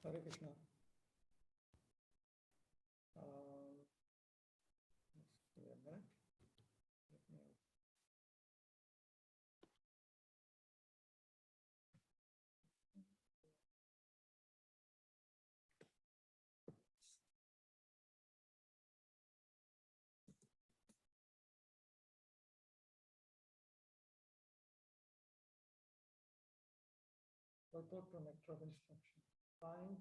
Hare Krishna. Just a minute. Purport to nectar of instruction. Fine.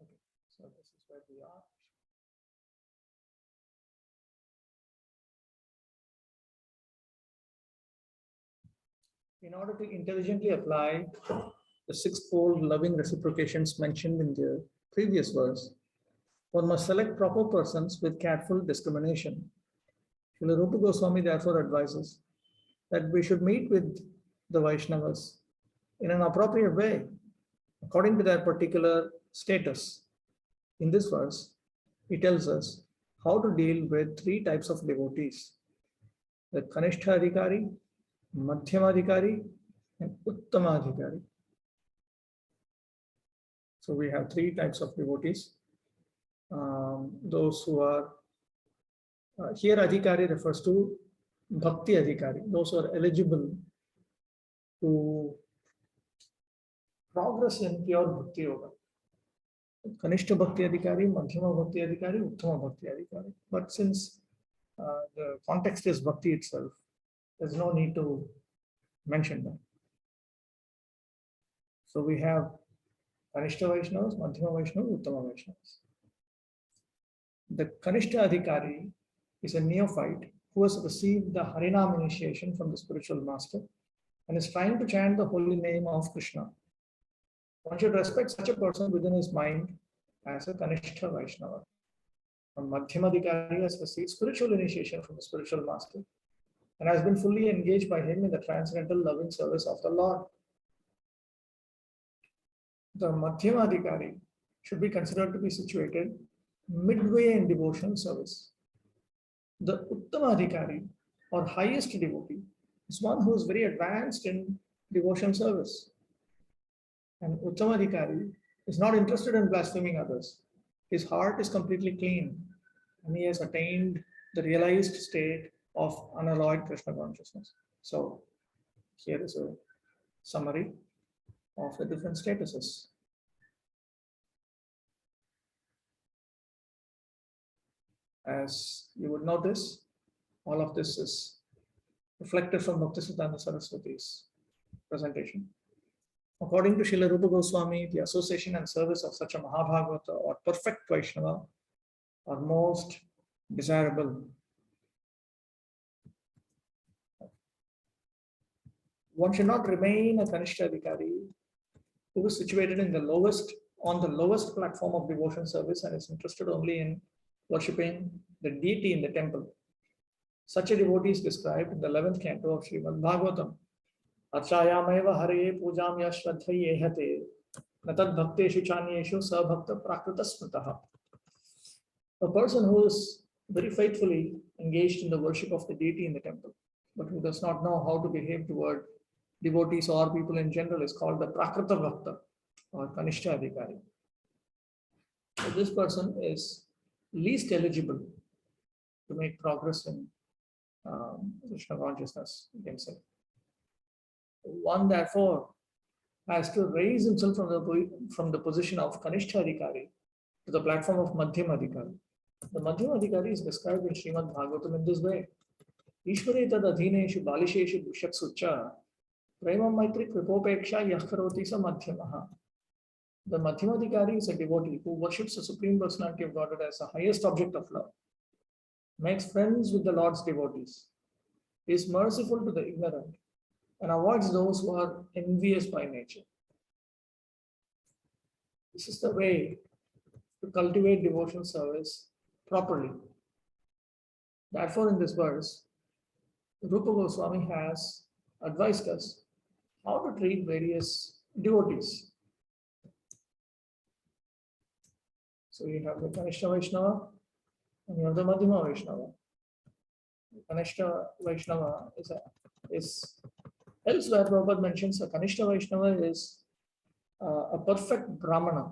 Okay, so this is where we are. In order to intelligently apply the sixfold loving reciprocations mentioned in the previous verse, one must select proper persons with careful discrimination. Śrīla Rupa Goswami therefore advises that we should meet with the Vaishnavas in an appropriate way, according to their particular status. In this verse, he tells us how to deal with three types of devotees: the Kanishtha Adhikari, Madhyama Adhikari, and Uttama Adhikari. So we have three types of devotees. Those who are, here Adhikari refers to Bhakti Adhikari, those who are eligible to progress in pure Bhakti Yoga. Kanishta Bhakti Adhikari, Madhyama Bhakti Adhikari, Uttama Bhakti Adhikari. But since the context is Bhakti itself, there's no need to mention that. So we have Kanishta Vaishnavas, Madhyama Vaishnavas, Uttama Vaishnavas. The Kanishta Adhikari is a neophyte who has received the Harinam initiation from the spiritual master and is trying to chant the holy name of Krishna. One should respect such a person within his mind as a Kanishta Vaishnava. A Madhyama Adhikari has received spiritual initiation from the spiritual master and has been fully engaged by him in the transcendental loving service of the Lord. The Madhyama Adhikari should be considered to be situated midway in devotional service. The Uttama Adhikari, or highest devotee, is one who is very advanced in devotional service. And Uttama Adhikari is not interested in blaspheming others. His heart is completely clean, and he has attained the realized state of unalloyed Krishna consciousness. So here is a summary of the different statuses. As you would notice, all of this is reflected from Bhaktisiddhanta Saraswati's presentation. According to Śrīla Rupa Goswami, the association and service of such a Mahabhagavata or perfect Vaishnava are most desirable. One should not remain a Kanishta Adhikari who is situated in on the lowest platform of devotion service and is interested only in worshipping the deity in the temple. Such a devotee is described in the 11th canto of Srimad Bhagavatam. Archayameva hare pujam ya shraddhayehate natad bhakteshu chanyeshu sabhakta prakrita smritaha. A person who is very faithfully engaged in the worship of the deity in the temple, but who does not know how to behave toward devotees or people in general, is called the prakrita bhakta or Kanishta Adhikari. So this person is least eligible to make progress in Krishna consciousness, you can say. One therefore has to raise himself from the position of Kanishta Adhikari to the platform of Madhyama Adhikari. The Madhyama Adhikari is described in Srimad Bhagavatam in this way. Ishvare tad adhineshu balisheshu dushaksu cha premam maitri kripopeksha yahkaroti sa madhyamaha. The Madhyama Adhikari is a devotee who worships the Supreme Personality of Godhead as the highest object of love, makes friends with the Lord's devotees, is merciful to the ignorant, and avoids those who are envious by nature. This is the way to cultivate devotional service properly. Therefore, in this verse, Rupa Goswami has advised us how to treat various devotees. So you have the Kanishta Vaishnava and you have the Madhyama Vaishnava. Kanishta Vaishnava is elsewhere Prabhupada mentions a Kanishta Vaishnava is a perfect Brahmana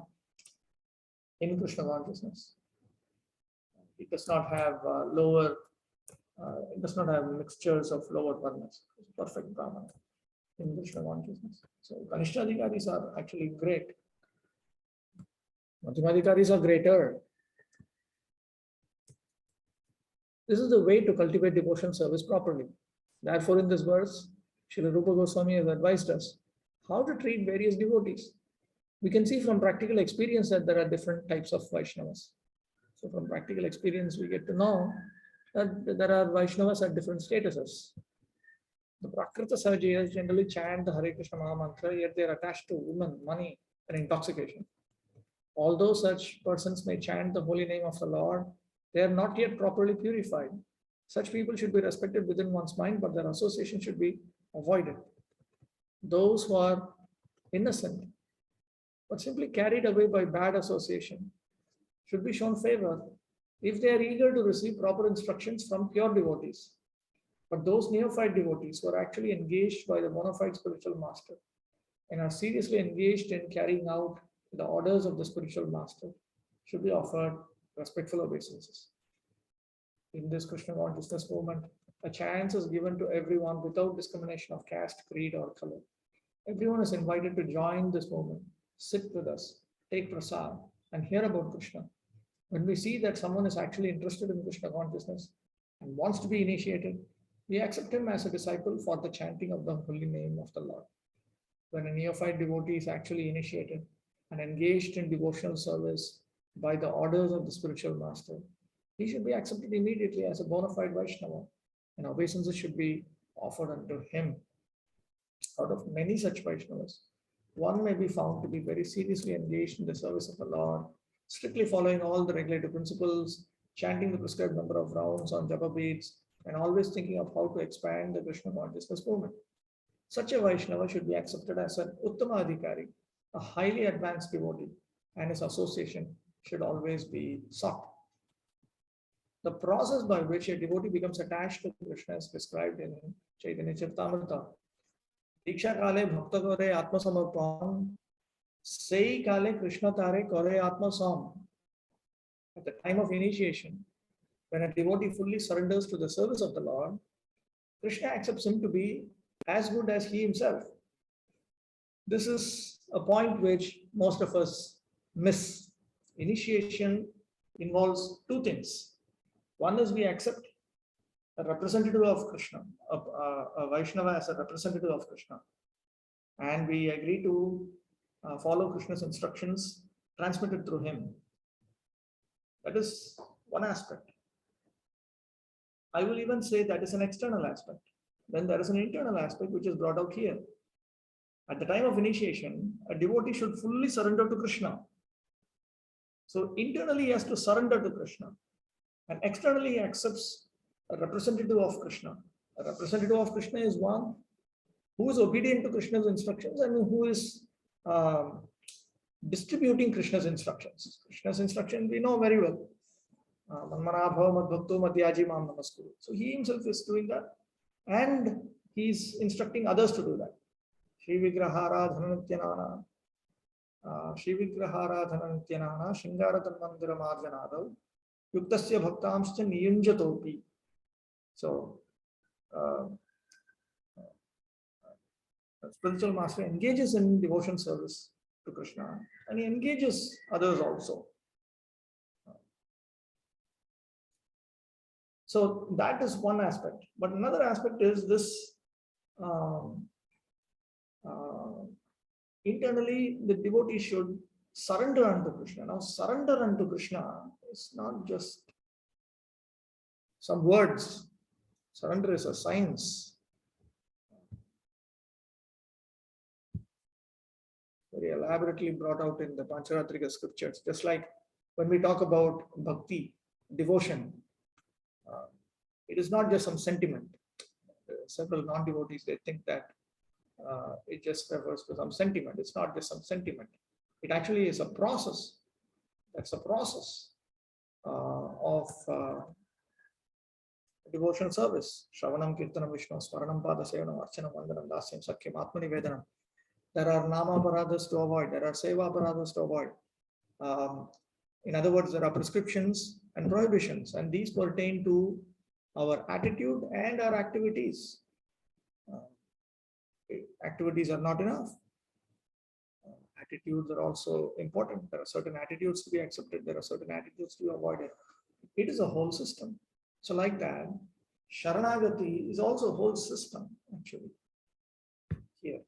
in Krishna consciousness. It does not have it does not have mixtures of lower varnas. It's a perfect Brahmana in Krishna consciousness. So Kanishta Adhikaris are actually great. Madhyama Adhikaris are greater. This is the way to cultivate devotion service properly. Therefore, in this verse, Srila Rupa Goswami has advised us how to treat various devotees. We can see from practical experience that there are different types of Vaishnavas. So from practical experience, we get to know that there are Vaishnavas at different statuses. The Prakrita Sahajiyas generally chant the Hare Krishna Maha Mantra, yet they are attached to women, money, and intoxication. Although such persons may chant the holy name of the Lord, they are not yet properly purified. Such people should be respected within one's mind, but their association should be avoided. Those who are innocent, but simply carried away by bad association, should be shown favor if they are eager to receive proper instructions from pure devotees. But those neophyte devotees who are actually engaged by the bona fide spiritual master and are seriously engaged in carrying out the orders of the spiritual master should be offered respectful obeisances. In this Krishna consciousness movement, a chance is given to everyone without discrimination of caste, creed, or color. Everyone is invited to join this movement, sit with us, take prasad, and hear about Krishna. When we see that someone is actually interested in Krishna consciousness and wants to be initiated, we accept him as a disciple for the chanting of the holy name of the Lord. When a neophyte devotee is actually initiated and engaged in devotional service by the orders of the spiritual master, he should be accepted immediately as a bona fide Vaishnava, and obeisances should be offered unto him. Out of many such Vaishnavas, one may be found to be very seriously engaged in the service of the Lord, strictly following all the regulative principles, chanting the prescribed number of rounds on japa beads, and always thinking of how to expand the Krishna consciousness movement. Such a Vaishnava should be accepted as an Uttama Adhikari, a highly advanced devotee, and his association should always be sought. The process by which a devotee becomes attached to Krishna is described in Chaitanya Charitamrita. Diksha kale bhakta kore atma samarpan, sei kale Krishna tare kore atma sam. At the time of initiation, when a devotee fully surrenders to the service of the Lord, Krishna accepts him to be as good as he himself. This is a point which most of us miss. Initiation involves two things. One is we accept a representative of Krishna, a Vaishnava as a representative of Krishna, and we agree to follow Krishna's instructions transmitted through him. That is one aspect. I will even say that is an external aspect. Then there is an internal aspect which is brought out here. At the time of initiation, a devotee should fully surrender to Krishna. So internally he has to surrender to Krishna, and externally he accepts a representative of Krishna. A representative of Krishna is one who is obedient to Krishna's instructions and who is distributing Krishna's instructions. Krishna's instruction we know very well. So he himself is doing that, and he is instructing others to do that. Śrī Vigraharadhananityanana Shingaratanmandiramarjanadav Yuktasya bhaktamscha niyunjatopi. So uh, spiritual master engages in devotion service to Krishna, and he engages others also. So that is one aspect. But another aspect is this internally the devotee should surrender unto Krishna. Now, surrender unto Krishna is not just some words. Surrender is a science. Very elaborately brought out in the Pancharatrika scriptures. Just like when we talk about bhakti, devotion, it is not just some sentiment. Several non-devotees, they think that it just refers to some sentiment. It's not just some sentiment. It actually is a process. That's a process of devotional service. Shravanam, Kirtanam, Vishnu, Smaranam, Pada Sevanam, Archanam, Vandanam, Dasyam, Sakyam, Atmanivedanam. There are Nama Paradas to avoid. There are Seva Paradas to avoid. In other words, there are prescriptions and prohibitions, and these pertain to our attitude and our activities. Activities are not enough. Attitudes are also important. There are certain attitudes to be accepted. There are certain attitudes to be avoided. It is a whole system. So like that, Sharanagati is also a whole system, actually. Here.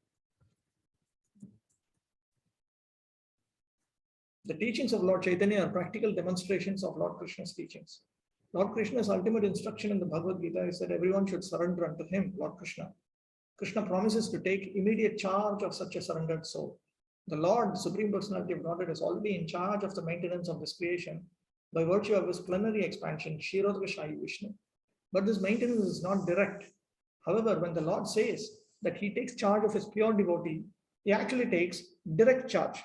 The teachings of Lord Chaitanya are practical demonstrations of Lord Krishna's teachings. Lord Krishna's ultimate instruction in the Bhagavad Gita is that everyone should surrender unto him, Lord Krishna. Krishna promises to take immediate charge of such a surrendered soul. The Lord, the Supreme Personality of Godhead, is already in charge of the maintenance of this creation by virtue of his plenary expansion, Kshirodvashayi Vishnu. But this maintenance is not direct. However, when the Lord says that he takes charge of his pure devotee, he actually takes direct charge.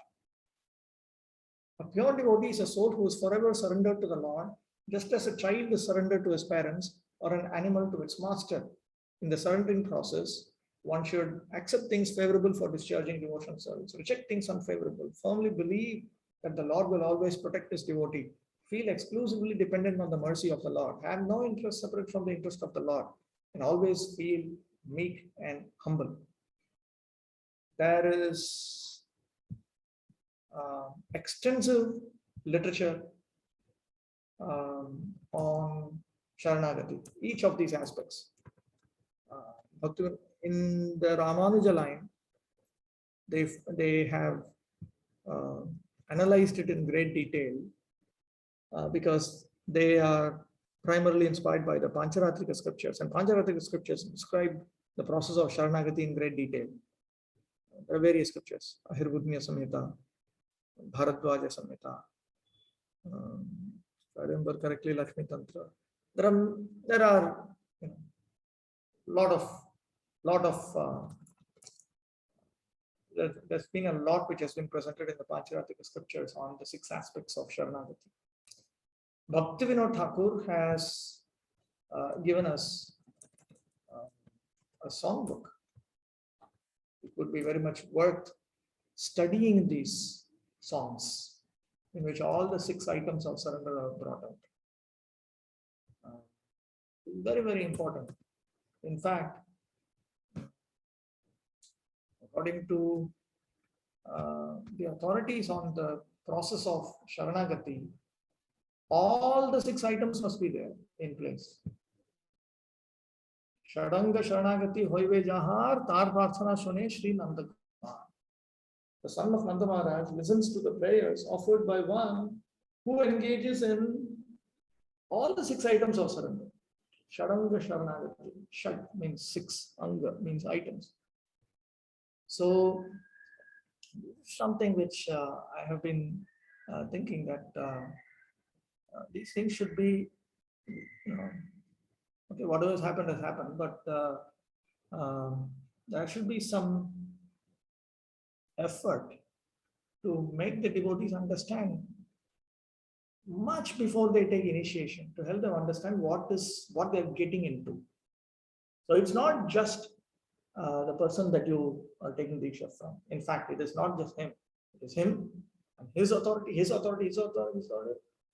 A pure devotee is a soul who is forever surrendered to the Lord, just as a child is surrendered to his parents or an animal to its master. In the surrendering process, one should accept things favorable for discharging devotional service, reject things unfavorable, firmly believe that the Lord will always protect his devotee, feel exclusively dependent on the mercy of the Lord, have no interest separate from the interest of the Lord, and always feel meek and humble. There is extensive literature on Sharanagati, each of these aspects. In the Ramanuja line, they have analyzed it in great detail because they are primarily inspired by the Pancharatrika scriptures, and Pancharatrika scriptures describe the process of Sharanagati in great detail. There are various scriptures: Ahirvudnya Samhita, Bharadwaja Samhita, if I remember correctly, Lakshmi Tantra. There are there's been a lot which has been presented in the Pancharatrika scriptures on the 6 aspects of Sharanagati. Bhaktivinoda Thakur has given us a songbook. It would be very much worth studying these songs in which all the 6 items of surrender are brought out. Very, very important. In fact, according to the authorities on the process of Sharanagati, all the 6 items must be there in place. Shadanga Sharanagati hoive jahar tar prarthana shune Śrī Nanda. The son of Nanda Maharaj listens to the prayers offered by one who engages in all the 6 items of surrender. Shadanga Sharanagati. Shad means 6, Anga means items. So, something which I have been thinking that these things should be, okay, whatever has happened, but there should be some effort to make the devotees understand much before they take initiation, to help them understand what they're getting into. So it's not just the person that you are taking Diksha from. In fact, it is not just him. It is him and his authority,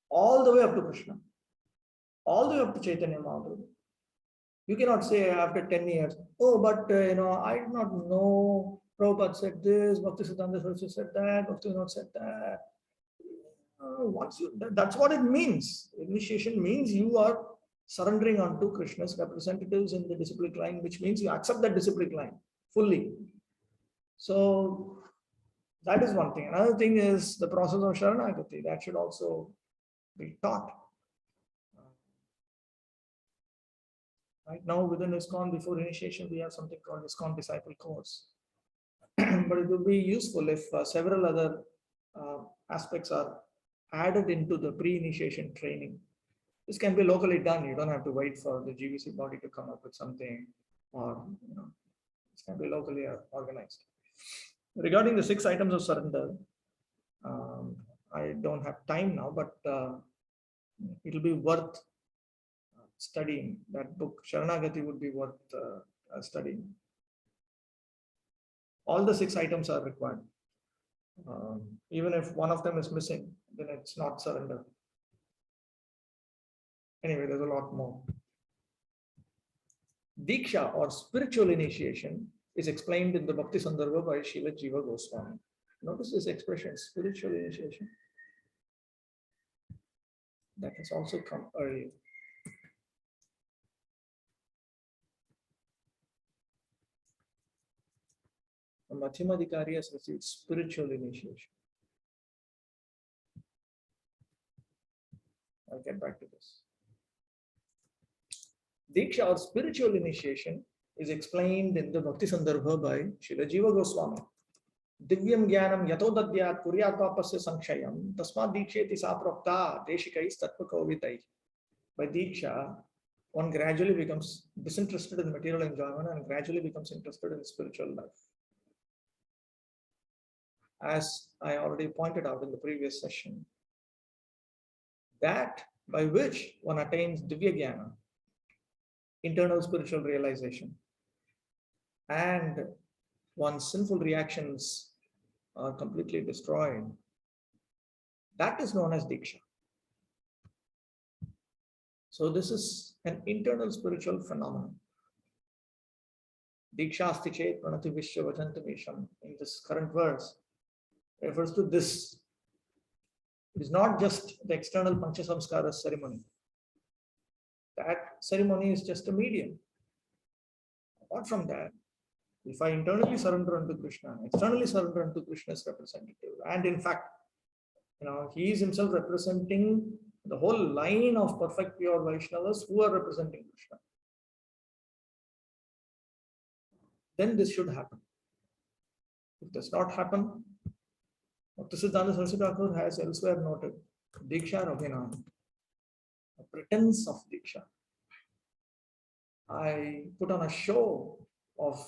all the way up to Krishna, all the way up to Chaitanya Mahaprabhu. You cannot say after 10 years, oh, but I did not know Prabhupada said this, Bhaktisiddhanta Saraswati said that, Bhaktivinoda said that. That's what it means. Initiation means you are surrendering onto Krishna's representatives in the disciplic line, which means you accept that disciplic line fully. So that is one thing. Another thing is the process of Sharanagati. That should also be taught. Right now within ISKCON, before initiation, we have something called ISKCON Disciple Course. But it would be useful if several other aspects are added into the pre-initiation training. This can be locally done. You don't have to wait for the GVC body to come up with something, or this can be locally organized. Regarding the 6 items of surrender, I don't have time now, but it'll be worth studying. That book, Sharanagati, would be worth studying. All the 6 items are required. Even if one of them is missing, then it's not surrender. Anyway, there's a lot more. Diksha, or spiritual initiation, is explained in the Bhakti Sandarbha by Srila Jiva Goswami. Notice this expression, spiritual initiation. That has also come earlier. A Madhyamadhikari has received spiritual initiation. I'll get back to this. Diksha, or spiritual initiation, is explained in the Bhakti Sandarbha by Srila Jiva Goswami. Divyam Jnanam Yatodadhyat Kuryat Vapasya Sankshayam Tasmad Diksheti Saprapta Deshikais Tatpakovitai. By Diksha, one gradually becomes disinterested in material enjoyment and gradually becomes interested in spiritual life. As I already pointed out in the previous session, that by which one attains Divya Jnana, internal spiritual realization, and one's sinful reactions are completely destroyed, that is known as Diksha. So this is an internal spiritual phenomenon. Diksha asti chet pranati vishya vajantamisham, in this current verse, refers to this. It is not just the external Pancha Samskara ceremony. That ceremony is just a medium. Apart from that, if I internally surrender unto Krishna, externally surrender unto Krishna's representative, and in fact, he is himself representing the whole line of perfect pure Vaishnavas who are representing Krishna, then this should happen. If this does not happen, Bhaktisiddhanta Saraswati has elsewhere noted Diksha Rabhinam, a pretense of Diksha. I put on a show of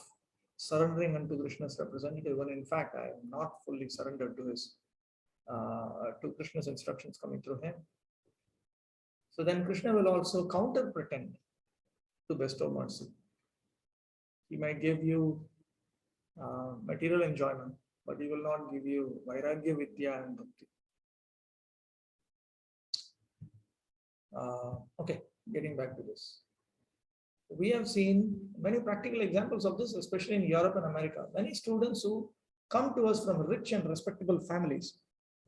surrendering unto Krishna's representative when in fact I am not fully surrendered to his to Krishna's instructions coming through him. So then Krishna will also counter pretend to bestow mercy. He might give you material enjoyment, but he will not give you Vairagya, Vidya and Bhakti. Okay, getting back to this. We have seen many practical examples of this, especially in Europe and America. Many students who come to us from rich and respectable families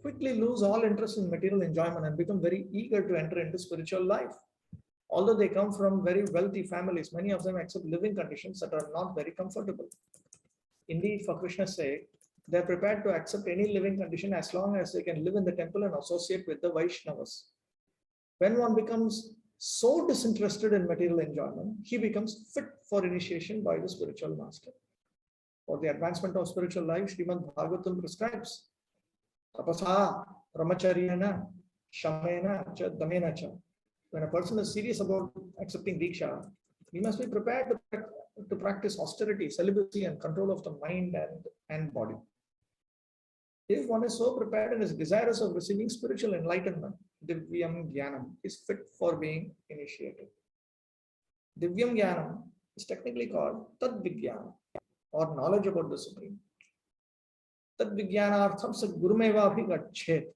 quickly lose all interest in material enjoyment and become very eager to enter into spiritual life. Although they come from very wealthy families, many of them accept living conditions that are not very comfortable. Indeed, for Krishna's sake, they are prepared to accept any living condition as long as they can live in the temple and associate with the Vaishnavas. When one becomes so disinterested in material enjoyment, he becomes fit for initiation by the spiritual master. For the advancement of spiritual life, Srimad Bhagavatam prescribes tapasa, brahmacharyana, shamena, cha, damena cha. When a person is serious about accepting Diksha, he must be prepared to practice austerity, celibacy, and control of the mind and body. If one is so prepared and is desirous of receiving spiritual enlightenment, Divyam Jnanam is fit for being initiated. Divyam Jnanam is technically called Tad Vijnana, or knowledge about the Supreme. Tad Vijnanartham sa gurumeva bhi gachet.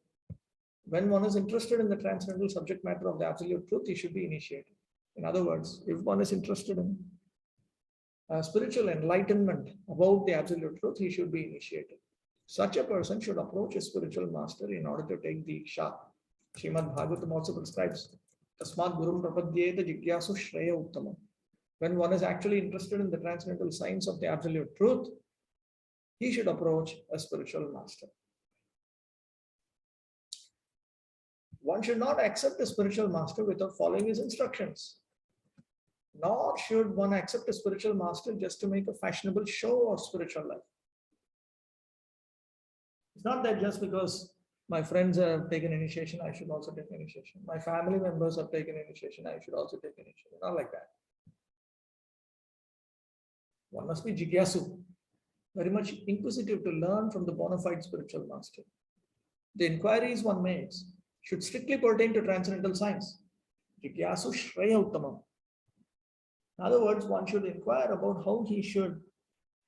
When one is interested in the transcendental subject matter of the absolute truth, he should be initiated. In other words, if one is interested in spiritual enlightenment about the absolute truth, he should be initiated. Such a person should approach a spiritual master in order to take the Diksha. Srimad Bhagavatam also prescribes, Tasmad Gurum Prapadyeta Jigyasu Śrī Upadeśāmṛta. When one is actually interested in the transcendental science of the absolute truth, he should approach a spiritual master. One should not accept a spiritual master without following his instructions. Nor should one accept a spiritual master just to make a fashionable show of spiritual life. It's not that just because my friends have taken initiation, I should also take initiation. My family members have taken initiation, I should also take initiation. Not like that. One must be jigyasu, very much inquisitive to learn from the bona fide spiritual master. The inquiries one makes should strictly pertain to transcendental science. Jigyasu Śrī Upadeśāmṛta. In other words, one should inquire about how he should,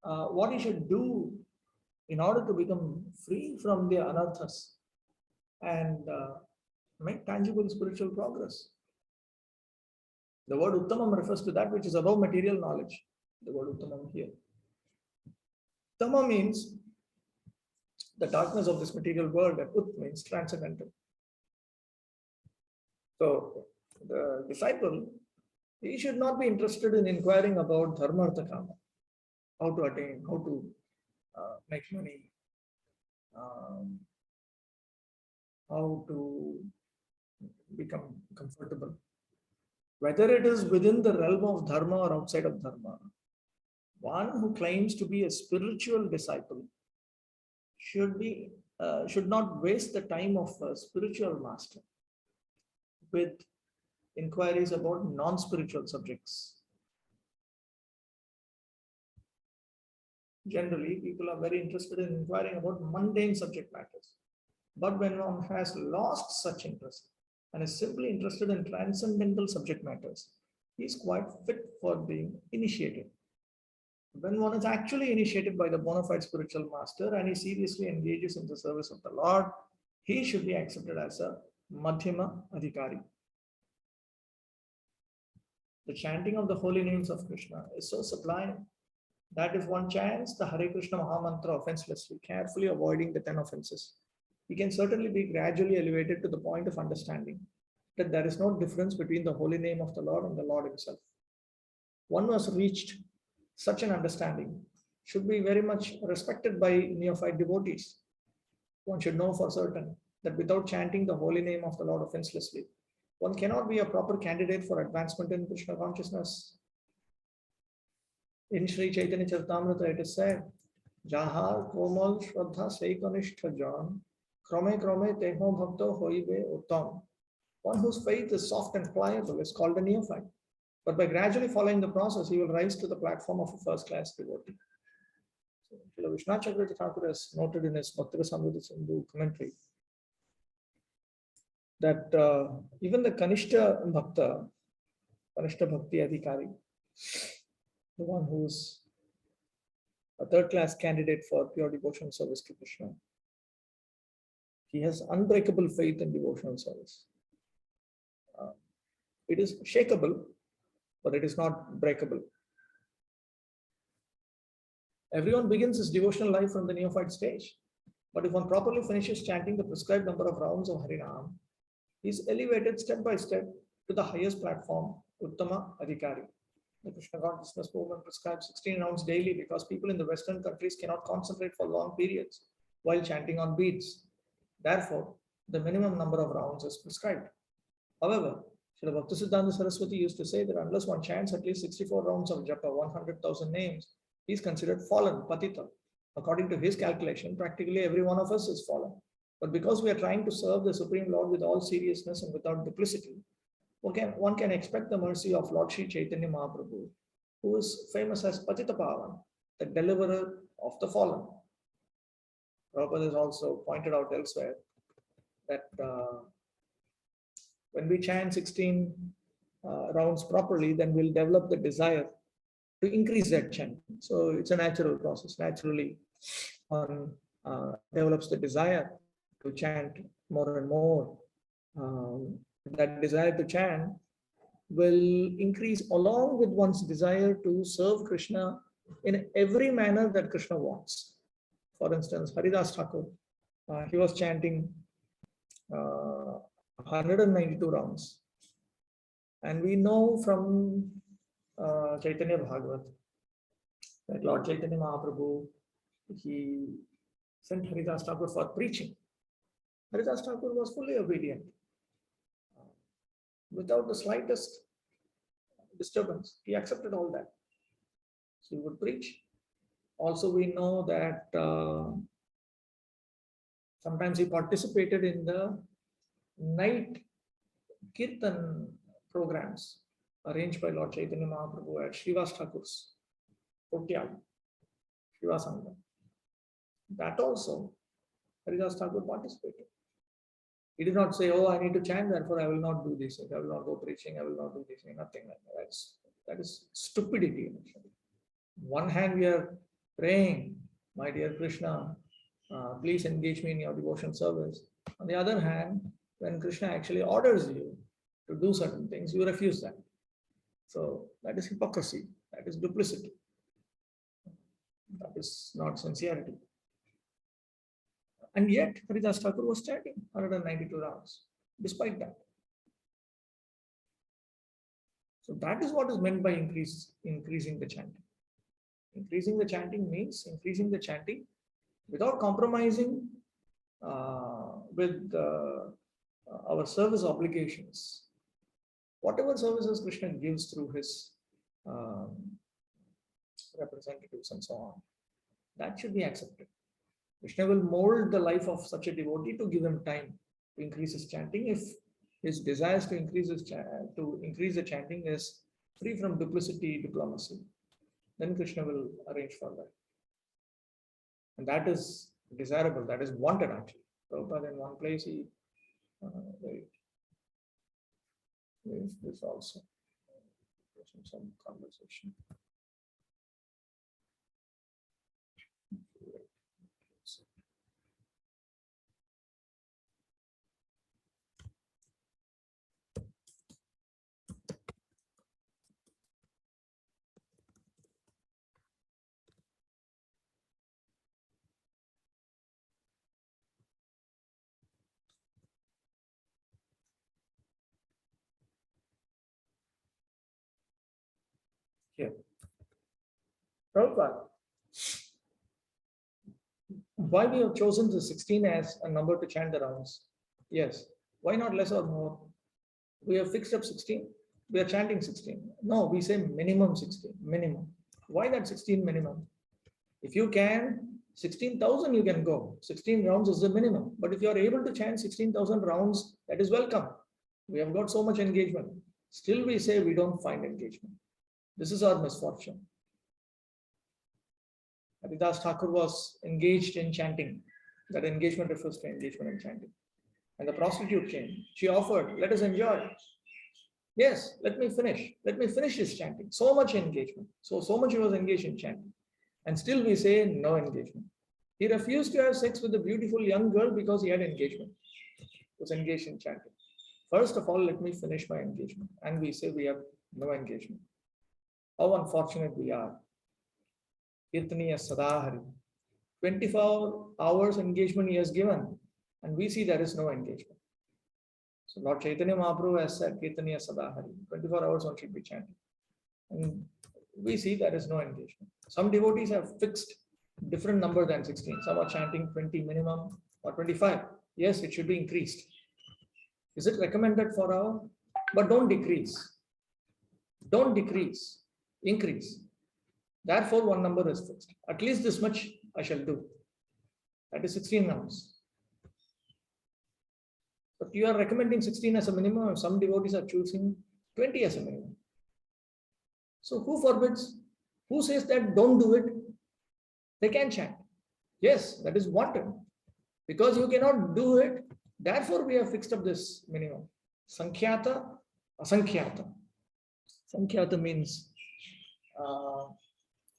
what he should do in order to become free from the anarthas and make tangible spiritual progress. The word Uttamam refers to that which is above material knowledge. The word Uttamam here. Tama means the darkness of this material world, and Ut means transcendental. So the disciple, he should not be interested in inquiring about dharma artha kama, how to attain, how to make money, how to become comfortable. Whether it is within the realm of dharma or outside of dharma, one who claims to be a spiritual disciple should not waste the time of a spiritual master with inquiries about non-spiritual subjects. Generally, people are very interested in inquiring about mundane subject matters. But when one has lost such interest and is simply interested in transcendental subject matters, he is quite fit for being initiated. When one is actually initiated by the bona fide spiritual master and he seriously engages in the service of the Lord, he should be accepted as a Madhyama Adhikari. The chanting of the holy names of Krishna is so sublime that if one chants the Hare Krishna Mahamantra offenselessly, carefully avoiding the 10 offenses, he can certainly be gradually elevated to the point of understanding that there is no difference between the holy name of the Lord and the Lord himself. One who has reached such an understanding should be very much respected by neophyte devotees. One should know for certain that without chanting the holy name of the Lord offenselessly, one cannot be a proper candidate for advancement in Krishna consciousness. In Sri Chaitanya Charitamrita, it is said, Jahar komal shraddha seikanishta jan, krame krame teho bhakto hoibe uttam. One whose faith is soft and pliable is called a neophyte. But by gradually following the process, he will rise to the platform of a first-class devotee. So, Vishwanath Chakravarti Thakur has noted in his Bhakti-rasamrita Sindhu commentary that even the Kanishta Bhakta, Kanishta Bhakti Adhikari, the one who's a third-class candidate for pure devotional service to Krishna, he has unbreakable faith in devotional service. It is shakable, but it is not breakable. Everyone begins his devotional life from the neophyte stage. But if one properly finishes chanting the prescribed number of rounds of Harinam, he is elevated step by step to the highest platform, Uttama Adhikari. The Krishna consciousness movement prescribes 16 rounds daily because people in the Western countries cannot concentrate for long periods while chanting on beats. Therefore, the minimum number of rounds is prescribed. However, Srila Bhaktisiddhanta Saraswati used to say that unless one chants at least 64 rounds of japa, 100,000 names, he is considered fallen, patita. According to his calculation, practically every one of us is fallen. But because we are trying to serve the Supreme Lord with all seriousness and without duplicity, one can expect the mercy of Lord Sri Chaitanya Mahaprabhu, who is famous as Patita Pavan, the deliverer of the fallen. Prabhupada has also pointed out elsewhere that when we chant 16 rounds properly, then we'll develop the desire to increase that chant. So it's a natural process. Naturally, one develops the desire to chant more and more. That desire to chant will increase along with one's desire to serve Krishna in every manner that Krishna wants. For instance, Haridas Thakur, he was chanting 192 rounds. And we know from Chaitanya Bhagavat that Lord Chaitanya Mahaprabhu, he sent Haridas Thakur for preaching. Haridas Thakur was fully obedient, without the slightest disturbance. He accepted all that. So he would preach. Also, we know that sometimes he participated in the night kirtan programs arranged by Lord Chaitanya Mahaprabhu at Srivas Thakur's Kotyal, Srivasanga. That also, Haridas Thakur participated. He did not say, oh, I need to chant, therefore I will not do this, I will not go preaching, I will not do this, nothing like that. That is stupidity. On one hand, we are praying, my dear Krishna, please engage me in your devotion service. On the other hand, when Krishna actually orders you to do certain things, you refuse that. So that is hypocrisy, that is duplicity. That is not sincerity. And yet, Haridas Thakur was chanting 192 rounds, despite that. So that is what is meant by increasing the chanting. Increasing the chanting means increasing the chanting without compromising with our service obligations. Whatever services Krishna gives through his representatives and so on, that should be accepted. Krishna will mold the life of such a devotee to give him time to increase his chanting. If his desires to increase the chanting is free from diplomacy, then Krishna will arrange for that. And that is desirable, that is wanted actually. Prabhupada in one place, he, this also, some conversation. Here. Prabhupada, why we have chosen the 16 as a number to chant the rounds? Yes. Why not less or more? We have fixed up 16. We are chanting 16. No, we say minimum 16. Minimum. Why that 16 minimum? If you can, 16,000 you can go. 16 rounds is the minimum. But if you are able to chant 16,000 rounds, that is welcome. We have got so much engagement. Still we say we don't find engagement. This is our misfortune. Haridas Thakur was engaged in chanting. That engagement refers to engagement in chanting. And the prostitute came. She offered, let us enjoy. Yes, let me finish. Let me finish this chanting. So much engagement. So much he was engaged in chanting. And still we say no engagement. He refused to have sex with a beautiful young girl because he had engagement. He was engaged in chanting. First of all, let me finish my engagement. And we say we have no engagement. How unfortunate we are. Kirtaniya Sadahari. 24 hours engagement he has given, and we see there is no engagement. So Lord Chaitanya Mahaprabhu has said Kirtaniya Sadahari. 24 hours one should be chanting. And we see there is no engagement. Some devotees have fixed different number than 16. Some are chanting 20 minimum or 25. Yes, it should be increased. Is it recommended for our? But don't decrease. Don't decrease. Increase. Therefore, one number is fixed. At least this much I shall do. That is 16 rounds. But you are recommending 16 as a minimum, and some devotees are choosing 20 as a minimum. So who forbids? Who says that don't do it? They can chant. Yes, that is wanted. Because you cannot do it, therefore we have fixed up this minimum. Sankhyata, asankhyata. Sankhyata means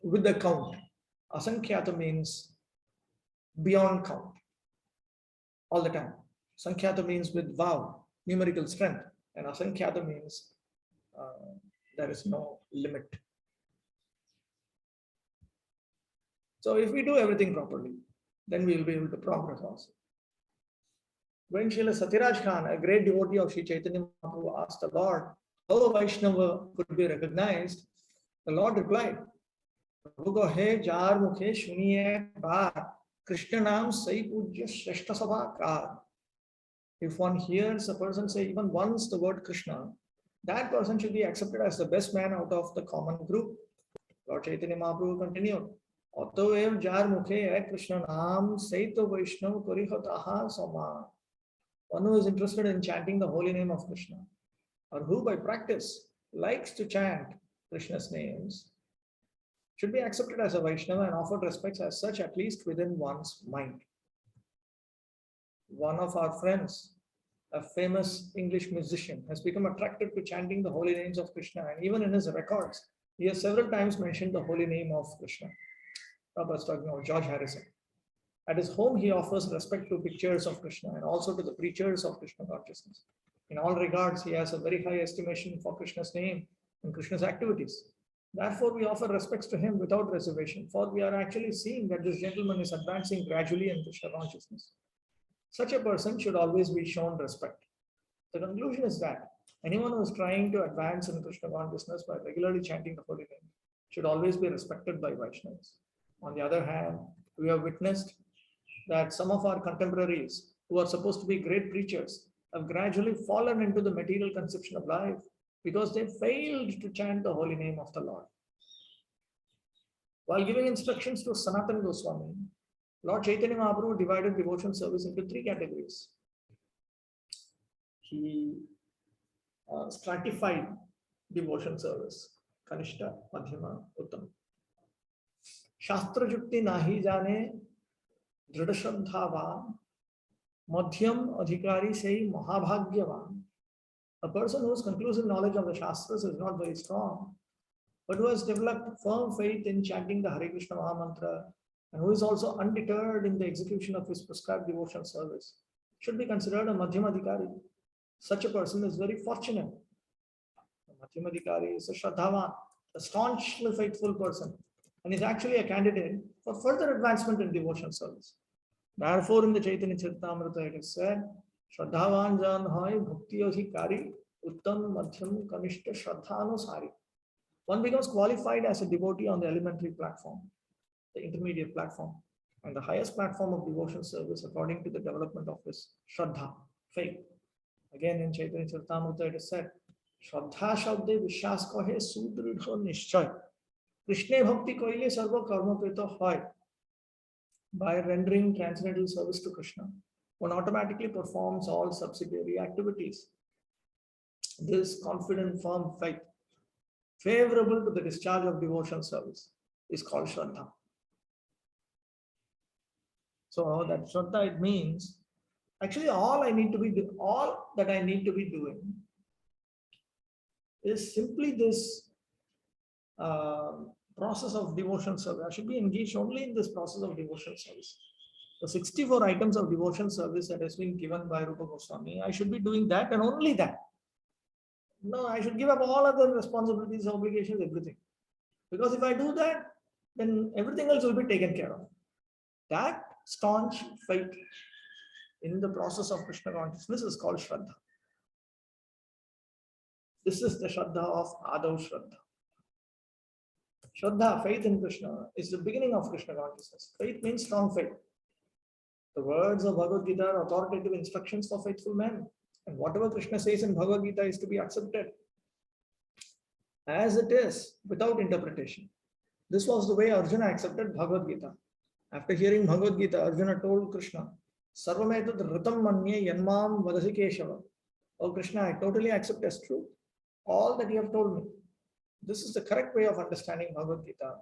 with the count. Asankhyata means beyond count. All the time. Sankhyata means with vow, numerical strength. And asankhyata means there is no limit. So if we do everything properly, then we will be able to progress also. When Srila Satyaraj Khan, a great devotee of Sri Chaitanya Mahaprabhu, asked the Lord how a Vaishnava could be recognized, the Lord replied, Prabhu ko hai jar mukhe shuniye baat, Krishna naam sai pujya shreshta sabha kar. If one hears a person say even once the word Krishna, that person should be accepted as the best man out of the common group. Lord Chaitanya Mahaprabhu continued, Otoev jar mukhe hai Krishna naam sai to Vaishnav korihataha sama. One who is interested in chanting the holy name of Krishna, or who by practice likes to chant Krishna's names, should be accepted as a Vaishnava and offered respects as such, at least within one's mind. One of our friends, a famous English musician, has become attracted to chanting the holy names of Krishna, and even in his records, he has several times mentioned the holy name of Krishna. Prabhu was talking about George Harrison. At his home, he offers respect to pictures of Krishna and also to the preachers of Krishna consciousness. In all regards, he has a very high estimation for Krishna's name and Krishna's activities. Therefore, we offer respects to him without reservation, for we are actually seeing that this gentleman is advancing gradually in Krishna consciousness. Such a person should always be shown respect. The conclusion is that anyone who is trying to advance in Krishna consciousness by regularly chanting the holy name should always be respected by Vaishnavas. On the other hand, we have witnessed that some of our contemporaries, who are supposed to be great preachers, have gradually fallen into the material conception of life because they failed to chant the holy name of the Lord. While giving instructions to Sanatana Goswami, Lord Chaitanya Mahaprabhu divided devotion service into three categories. He stratified devotion service, Kanishta, Madhyama, Uttam. Shastra Jukti Nahi Jane, Dhrida Shraddhavan, Madhyam Adhikari Sei Mahabhagyavan. A person whose conclusive knowledge of the Shastras is not very strong, but who has developed firm faith in chanting the Hare Krishna Mahamantra and who is also undeterred in the execution of his prescribed devotional service, should be considered a Madhyam Adhikari. Such a person is very fortunate. A Madhyam Adhikari is a Shraddhavan, a staunchly faithful person, and is actually a candidate for further advancement in devotional service. Therefore, in the Chaitanya Charitamrita, it is said, Shraddhavan jan hai bhakti adhikari, uttam madhyam kanishta shraddhanusari. One becomes qualified as a devotee on the elementary platform, the intermediate platform, and the highest platform of devotion service according to the development of his Shraddha, faith. Again, in Chaitanya Charitamrita, it is said, Shraddha shabde vishwas kahe sudridho nishchay. Krishna bhakti koile sarva karma krita hoy. By rendering transcendental service to Krishna, one automatically performs all subsidiary activities. This confident, firm faith, favorable to the discharge of devotional service, is called Shraddha. So that Shraddha, it means actually all that I need to be doing is simply this process of devotional service. I should be engaged only in this process of devotional service. The 64 items of devotional service that has been given by Rupa Goswami, I should be doing that and only that. No, I should give up all other responsibilities, obligations, everything. Because if I do that, then everything else will be taken care of. That staunch faith in the process of Krishna consciousness is called Shraddha. This is the Shraddha of Adav Shraddha. Shraddha, faith in Krishna, is the beginning of Krishna consciousness. Faith means strong faith. The words of Bhagavad Gita are authoritative instructions for faithful men. And whatever Krishna says in Bhagavad Gita is to be accepted as it is, without interpretation. This was the way Arjuna accepted Bhagavad Gita. After hearing Bhagavad Gita, Arjuna told Krishna, Sarvametad Ritam Manye Yanmam Vadasi Keshava. Oh Krishna, I totally accept as true all that you have told me. This is the correct way of understanding Bhagavad Gita,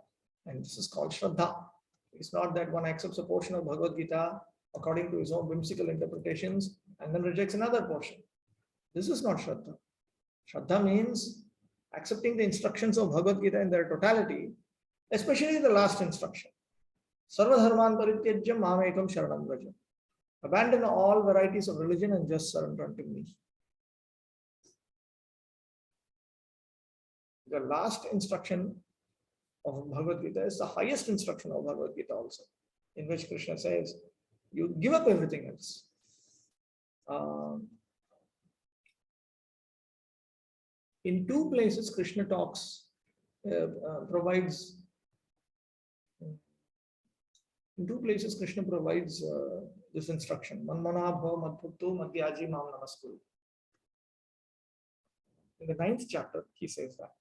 and this is called Shraddha. It's not that one accepts a portion of Bhagavad Gita according to his own whimsical interpretations and then rejects another portion. This is not Shraddha. Shraddha means accepting the instructions of Bhagavad Gita in their totality, especially the last instruction. Sarva dharman parityajya mamekam sharanam vraja. Abandon all varieties of religion and just surrender unto me. the last instruction of Bhagavad Gita is the highest instruction of Bhagavad Gita also, in which Krishna says, you give up everything else. In two places, Krishna provides this instruction. Manmana bhava madbhukto madhyaji mam namaskuru. In the 9th chapter, he says that.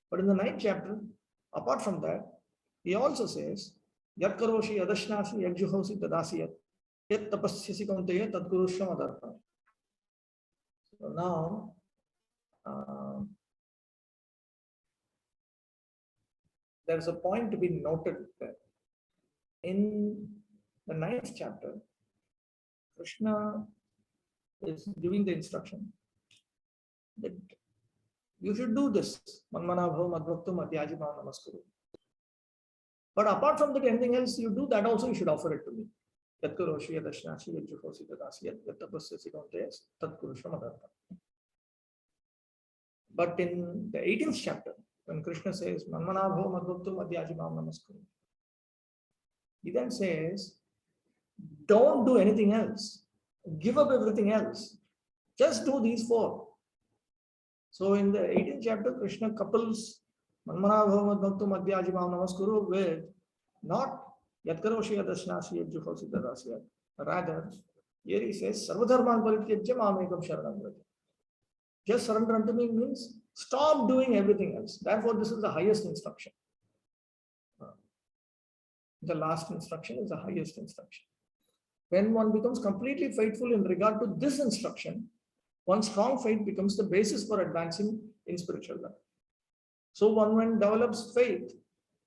But in the 9th chapter, apart from that, he also says, Yat karoshi yadashnasi yajjuhosi tadasiyat yat tapasyasi kaunteya tadgurusham adarpa. So now, there's a point to be noted there. In the 9th chapter, Krishna is giving the instruction that you should do this. Manmana bhava madbhakto madhyaji mam namaskuru. But apart from that, anything else you do, that also you should offer it to me. Yat karoshi yadashnasi yajjuhosi tadasiyat yat tapasyasi kaunteya tadgurusham adarpa. But in the 18th chapter, when Krishna says, Manmana bhava madbhakto madhyaji mam namaskuru, he then says, don't do anything else. Give up everything else. Just do these 4. So in the 18th chapter, Krishna couples Manmana bhava madbhakto madhyaji mam namaskuru with not yatkaroshi yadashnasi yajjuhosi tadasiyat. Rather, here he says, Sarvadharman parityajya mamekam sharanam vraja. Just surrender unto me means stop doing everything else. Therefore, this is the highest instruction. The last instruction is the highest instruction. When one becomes completely faithful in regard to this instruction, one strong faith becomes the basis for advancing in spiritual life. So one develops faith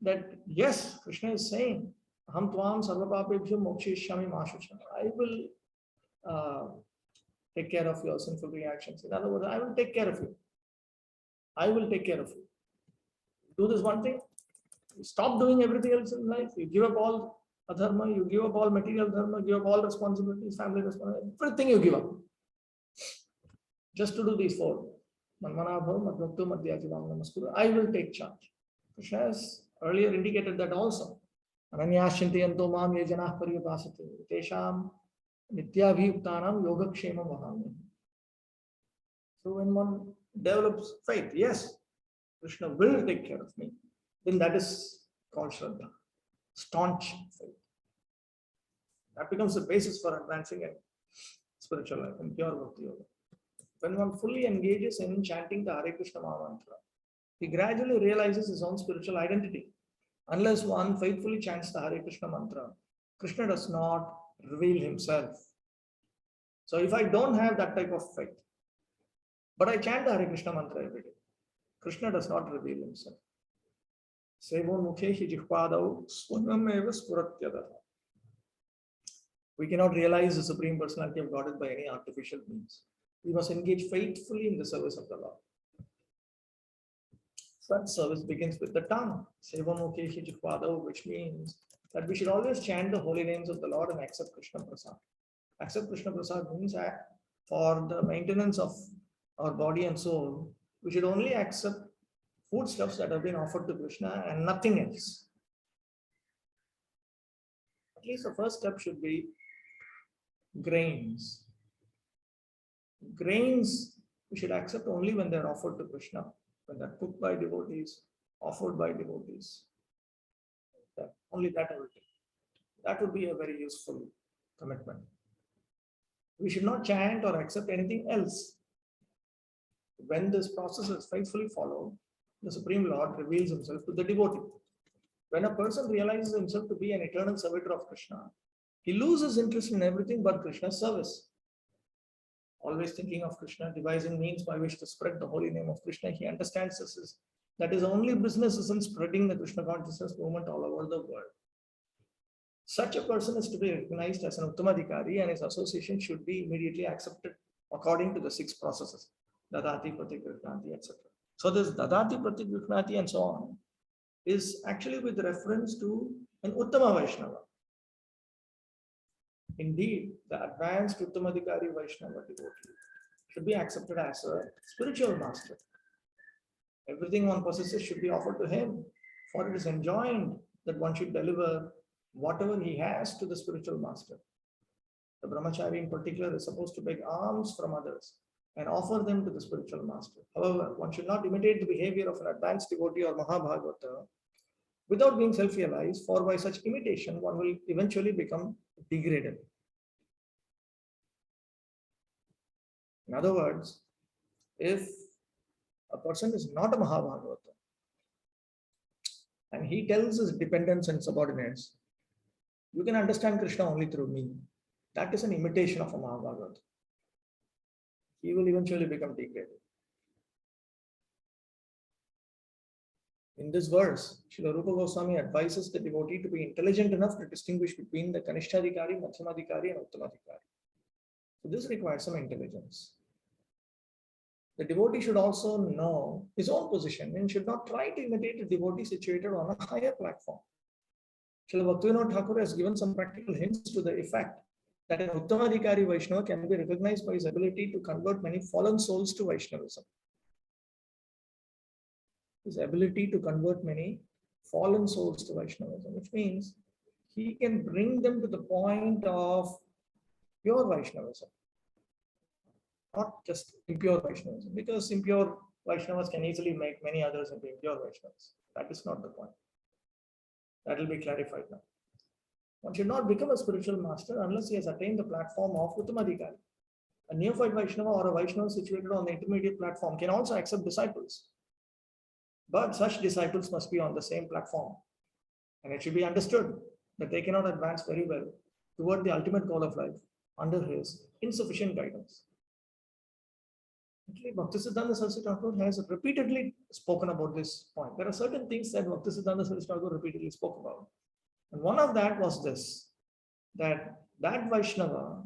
that yes, Krishna is saying, Aham tvam sarvapapebhyo mokshayishyami ma shucha. I will take care of your sinful reactions. In other words, I will take care of you. I will take care of you. Do this one thing. You stop doing everything else in life. You give up all adharma. You give up all material dharma. Give up all responsibilities, family responsibilities. Everything you give up. Just to do these 4. Manmana bhava madbhakto madhyaji mam namaskuru. I will take charge. Krishna has earlier indicated that also. Ananyāścintayanto mam ye janah paryupasate tesham nityabhiyuktanam yogakshemam vahami. So when one develops faith, yes, Krishna will take care of me, then that is called Shraddha, staunch faith. That becomes the basis for advancing in spiritual life, in pure bhakti yoga. When one fully engages in chanting the Hare Krishna mantra, he gradually realizes his own spiritual identity. Unless one faithfully chants the Hare Krishna mantra, Krishna does not reveal himself. So if I don't have that type of faith, but I chant the Hare Krishna mantra every day, Krishna does not reveal himself. Sevo mukhehi jihpadau swamam eva spuratyadaha. We cannot realize the Supreme Personality of Godhead by any artificial means. We must engage faithfully in the service of the Lord. Such service begins with the tongue, Sevo mukhehi jihpadau, which means that we should always chant the holy names of the Lord and accept Krishna Prasad. Accept Krishna Prasad means that for the maintenance of our body and soul, we should only accept foodstuffs that have been offered to Krishna and nothing else. At least the first step should be grains. Grains we should accept only when they are offered to Krishna, when they are cooked by devotees, offered by devotees. Only that I will take. That would be a very useful commitment. We should not chant or accept anything else. When this process is faithfully followed, the Supreme Lord reveals himself to the devotee. When a person realizes himself to be an eternal servitor of Krishna, he loses interest in everything but Krishna's service. Always thinking of Krishna, devising means by which to spread the holy name of Krishna, he understands that his only business is in spreading the Krishna consciousness movement all over the world. Such a person is to be recognized as an Uttamadhikari, and his association should be immediately accepted according to the 6 processes. Dadati, Pratigrihnati, etc. So this Dadati, Pratigrihnati and so on is actually with reference to an Uttama Vaishnava. Indeed, the advanced Uttamadhikari Vaishnava devotee should be accepted as a spiritual master. Everything one possesses should be offered to him, for it is enjoined that one should deliver whatever he has to the spiritual master. The brahmachari in particular is supposed to beg alms from others and offer them to the spiritual master. However, one should not imitate the behavior of an advanced devotee or Mahabhagavata without being self-realized, for by such imitation one will eventually become degraded. In other words, if a person is not a Mahabhagavata and he tells his dependents and subordinates, you can understand Krishna only through me, that is an imitation of a Mahabhagavata. He will eventually become degraded. In this verse, Srila Rupa Goswami advises the devotee to be intelligent enough to distinguish between the Kanishtadhikari, Madhyamadhikari and Uttamadhikari. So this requires some intelligence. The devotee should also know his own position and should not try to imitate a devotee situated on a higher platform. Srila Bhaktivinoda Thakur has given some practical hints to the effect that an Uttamadhikari Vaishnava can be recognized by his ability to convert many fallen souls to Vaishnavism. His ability to convert many fallen souls to Vaishnavism, which means he can bring them to the point of pure Vaishnavism, not just impure Vaishnavism, because impure Vaishnavas can easily make many others into impure Vaishnavas. That is not the point. That will be clarified now. One should not become a spiritual master unless he has attained the platform of Uttamadhikari. A neophyte Vaishnava or a Vaishnava situated on the intermediate platform can also accept disciples. But such disciples must be on the same platform. And it should be understood that they cannot advance very well toward the ultimate goal of life under his insufficient guidance. Actually, Bhaktisiddhanta Saraswati Thakur has repeatedly spoken about this point. There are certain things that Bhaktisiddhanta Saraswati Thakur repeatedly spoke about. And one of that was this, that Vaishnava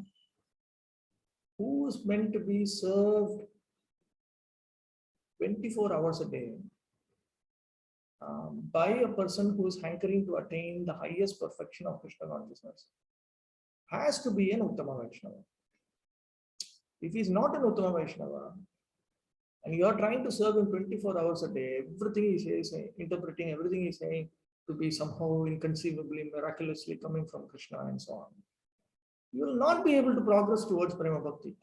who is meant to be served 24 hours a day by a person who is hankering to attain the highest perfection of Krishna consciousness has to be an Uttama Vaishnava. If he is not an Uttama Vaishnava and you are trying to serve him 24 hours a day, everything he is interpreting everything he is saying to be somehow inconceivably, miraculously coming from Krishna and so on, you will not be able to progress towards Prema Bhakti,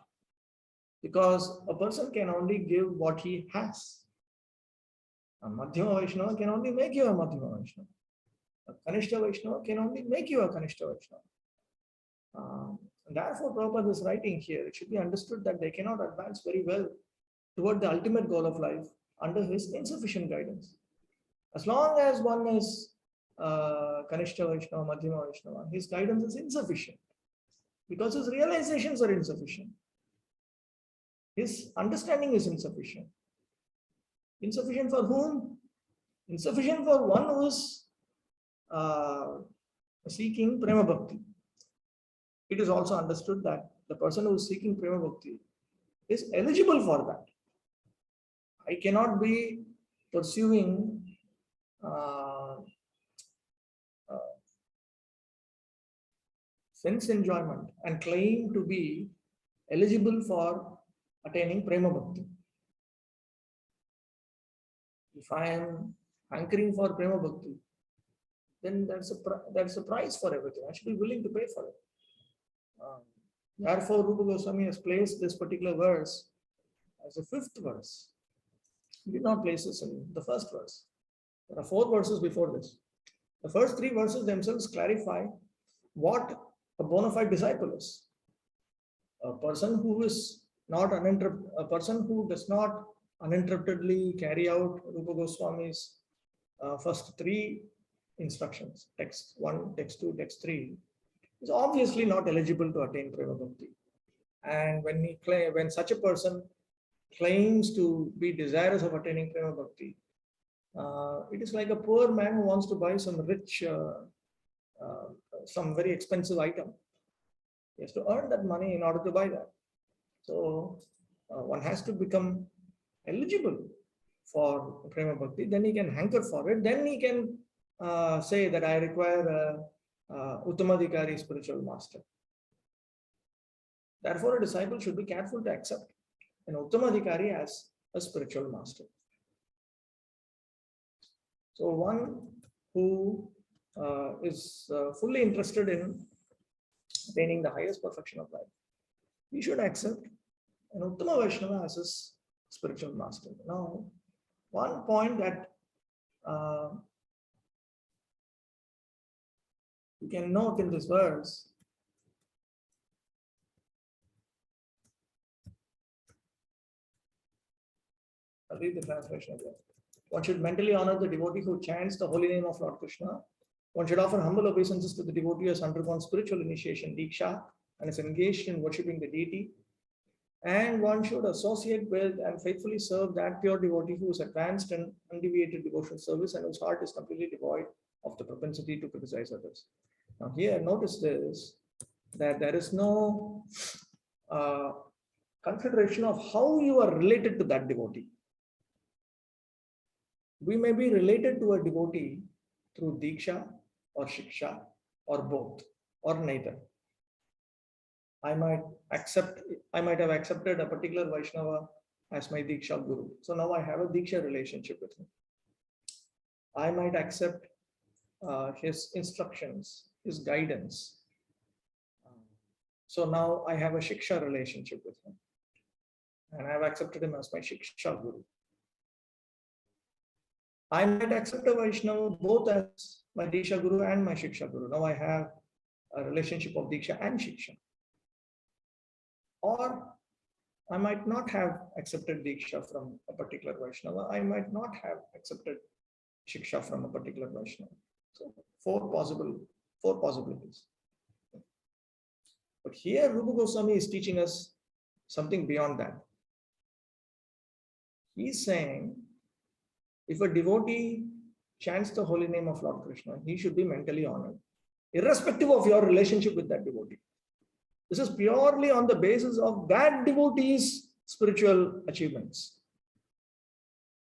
because a person can only give what he has. A Madhyama Vaishnava can only make you a Madhyama Vaishnava. A Kanishta Vaishnava can only make you a Kanishta Vaishnava. Therefore, Prabhupada is writing here, it should be understood that they cannot advance very well toward the ultimate goal of life under his insufficient guidance. As long as one is Kanishta Vaishnava, Madhyama Vaishnava, his guidance is insufficient because his realizations are insufficient. His understanding is insufficient. Insufficient for whom? Insufficient for one who is seeking Prema Bhakti. It is also understood that the person who is seeking Prema Bhakti is eligible for that. I cannot be pursuing sense enjoyment and claim to be eligible for attaining Prema Bhakti. If I am hankering for Prema Bhakti, then that's a price for everything. I should be willing to pay for it. Therefore, Rupa Goswami has placed this particular verse as a fifth verse. He did not place this in the first verse. There are 4 verses before this. The first 3 verses themselves clarify what a bona fide disciple is. A person who is not a person who does not uninterruptedly carry out Rupa Goswami's first 3 instructions, text 1, text 2, text 3, is obviously not eligible to attain Prema Bhakti. And when such a person claims to be desirous of attaining Prema Bhakti, it is like a poor man who wants to buy some rich, some very expensive item. He has to earn that money in order to buy that. So one has to become eligible for Prema Bhakti, then he can hanker for it, then he can say that I require Uttamadhikari spiritual master. Therefore, a disciple should be careful to accept an Uttamadhikari as a spiritual master. So one who is fully interested in attaining the highest perfection of life, he should accept an Uttama Vaishnava as his spiritual master. Now, one point that you can note in this verse, I'll read the translation again. One should mentally honor the devotee who chants the holy name of Lord Krishna. One should offer humble obeisances to the devotee who has undergone spiritual initiation, Diksha, and is engaged in worshipping the deity. And one should associate with and faithfully serve that pure devotee who is advanced in undeviated devotional service and whose heart is completely devoid of the propensity to criticize others. Now here, notice this, that there is no consideration of how you are related to that devotee. We may be related to a devotee through Diksha or Shiksha or both or neither. I might have accepted a particular Vaishnava as my Diksha Guru. So now I have a Diksha relationship with him. I might accept his instructions, his guidance. So now I have a Shiksha relationship with him. And I have accepted him as my Shiksha Guru. I might accept a Vaishnava both as my Diksha Guru and my Shiksha Guru. Now I have a relationship of Diksha and Shiksha. Or I might not have accepted Diksha from a particular Vaishnava. I might not have accepted Shiksha from a particular Vaishnava. So four possibilities. But here Rupa Goswami is teaching us something beyond that. He's saying, if a devotee chants the holy name of Lord Krishna, he should be mentally honored, irrespective of your relationship with that devotee. This is purely on the basis of that devotee's spiritual achievements.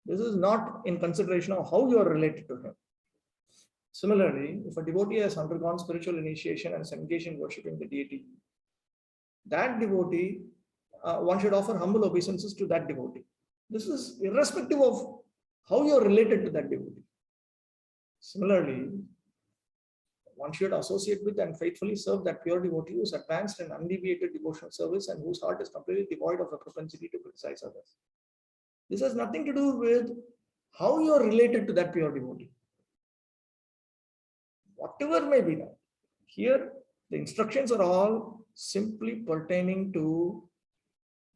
This is not in consideration of how you are related to him. Similarly, if a devotee has undergone spiritual initiation and is engaged in worshipping the deity, that devotee, one should offer humble obeisances to that devotee. This is irrespective of how you are related to that devotee. Similarly, one should associate with and faithfully serve that pure devotee who is advanced in undeviated devotional service and whose heart is completely devoid of a propensity to criticize others. This has nothing to do with how you are related to that pure devotee. Whatever may be that. Here, the instructions are all simply pertaining to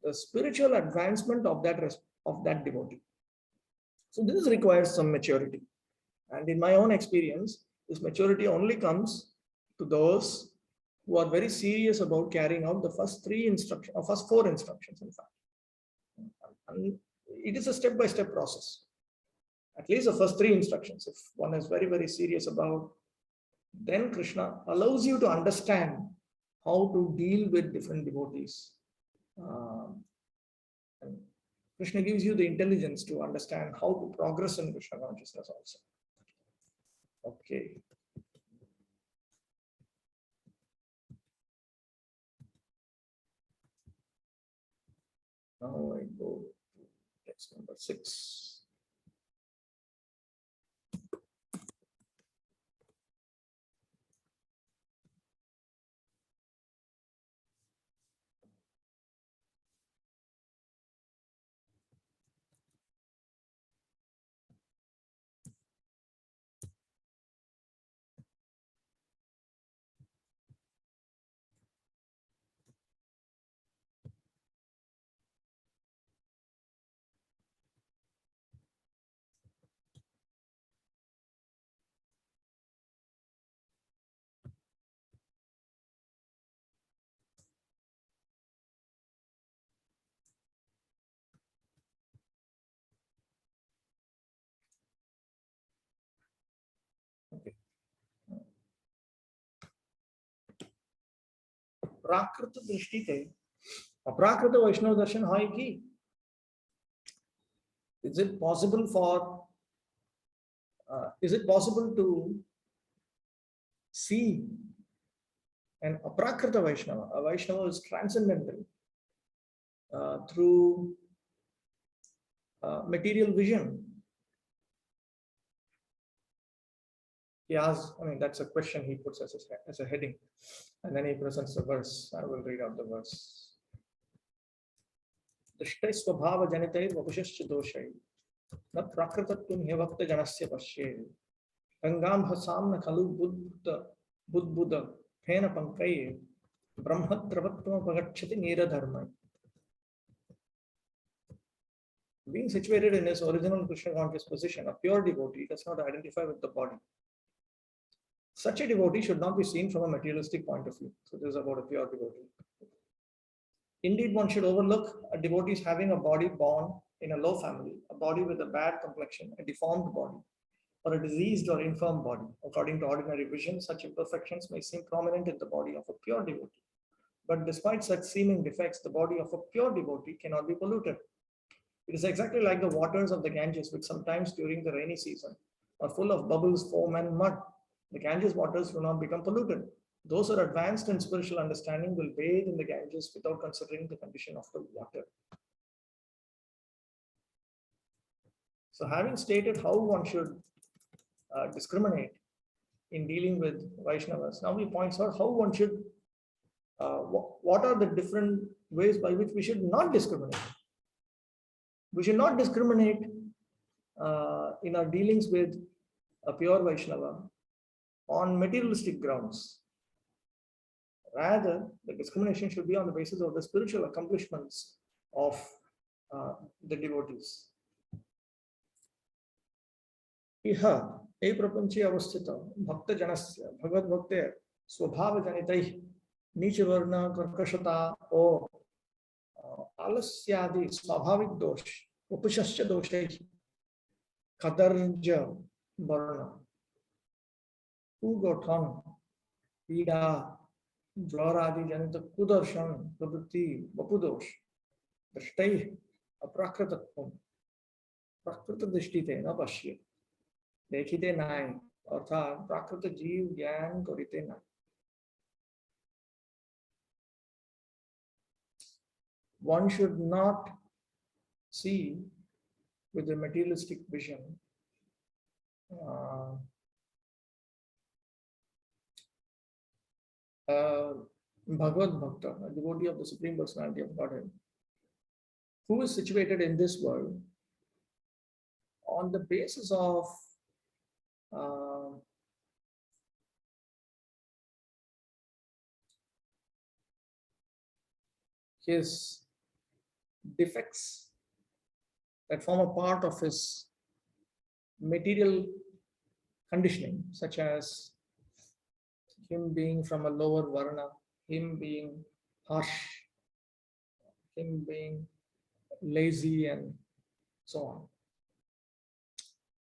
the spiritual advancement of that devotee. So this requires some maturity. And in my own experience, this maturity only comes to those who are very serious about carrying out the first four instructions, in fact. And it is a step-by-step process. At least the first three instructions, if one is very, very serious about, then Krishna allows you to understand how to deal with different devotees. And Krishna gives you the intelligence to understand how to progress in Krishna consciousness also. Okay. Now I go to text number 6. Okay. Prakrita Drishtite, Aprakrita Vaishnava Darshan hai ki. Is it possible to see an Aprakrita Vaishnava, a Vaishnava is transcendental, through material vision? he asks, I mean, that's a question he puts as a heading. And then he presents the verse. I will read out the verse. Drishtay swabhava janitay vapashascha doshai na prakritatvam hyavakta janasya pasye gangam bhasam khalu buddha phena pankai brahmadravatvam pagachati nira dharma. Being situated in his original Krishna conscious position, a pure devotee does not identify with the body. Such a devotee should not be seen from a materialistic point of view. So this is about a pure devotee. Indeed, one should overlook a devotee having a body born in a low family, a body with a bad complexion, a deformed body, or a diseased or infirm body. According to ordinary vision, such imperfections may seem prominent in the body of a pure devotee. But despite such seeming defects, the body of a pure devotee cannot be polluted. It is exactly like the waters of the Ganges, which sometimes during the rainy season are full of bubbles, foam, and mud. The Ganges waters do not become polluted. Those who are advanced in spiritual understanding will bathe in the Ganges without considering the condition of the water. So having stated how one should discriminate in dealing with Vaishnavas, now he points out how one should, what are the different ways by which we should not discriminate. We should not discriminate in our dealings with a pure Vaishnava on materialistic grounds. Rather, the discrimination should be on the basis of the spiritual accomplishments of the devotees. Iha, e prapanchi avasthita, bhakta janasya, bhagavad bhakte, swabhava janitay, nicha varna, karkashata, or alasyadi, swabhavik dosh, upashasya doshay, kadarja varna, ugotan, ida, jwaradi janita kudarshan, prabhuti, vapudosh, drishtay, aprakratatvam, prakrata drishtite, na pashye, dekhite nai, arthat, prakrata jeev gyan korite nai. One should not see with the materialistic vision Bhagavad Bhakta, a devotee of the Supreme Personality of Godhead, who is situated in this world on the basis of his defects that form a part of his material conditioning, such as him being from a lower varna, him being harsh, him being lazy, and so on,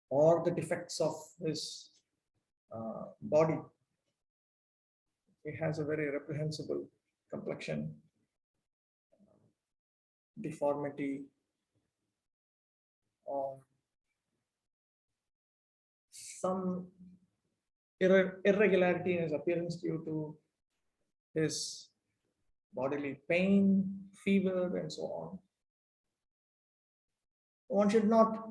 or the defects of his body. He has a very reprehensible complexion, deformity, or some irregularity in his appearance due to his bodily pain, fever, and so on. One should not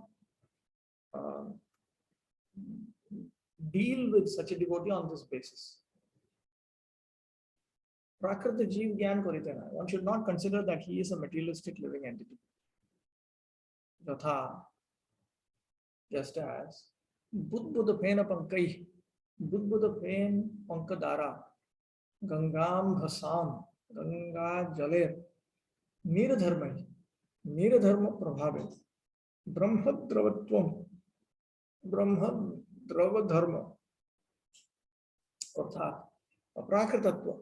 deal with such a devotee on this basis. Prakriti Jeev Gyan Koritena. One should not consider that he is a materialistic living entity. Yatha, just as Buddha Pena Pankai, Buddha Pen Pankadara, Gangam Bhasam, Ganga Jaler, Niradharmai, Niradharma Prabhavet, Brahma Dravatvam, Brahma Dravadharma, Arthat, Aprakratatva,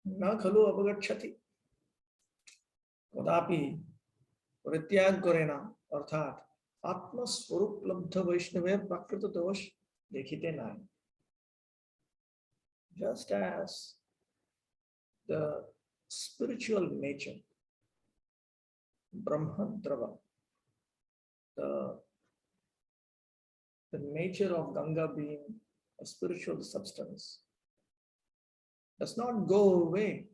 Na Khalu Apagachati, Kodapi, Vrityag Gorena, Arthat, Atma Swarup Labdha Vaishnave Prakrita Dosh, Dekhite Nai. Just as the spiritual nature, Brahmadrava, the nature of Ganga being a spiritual substance, does not go away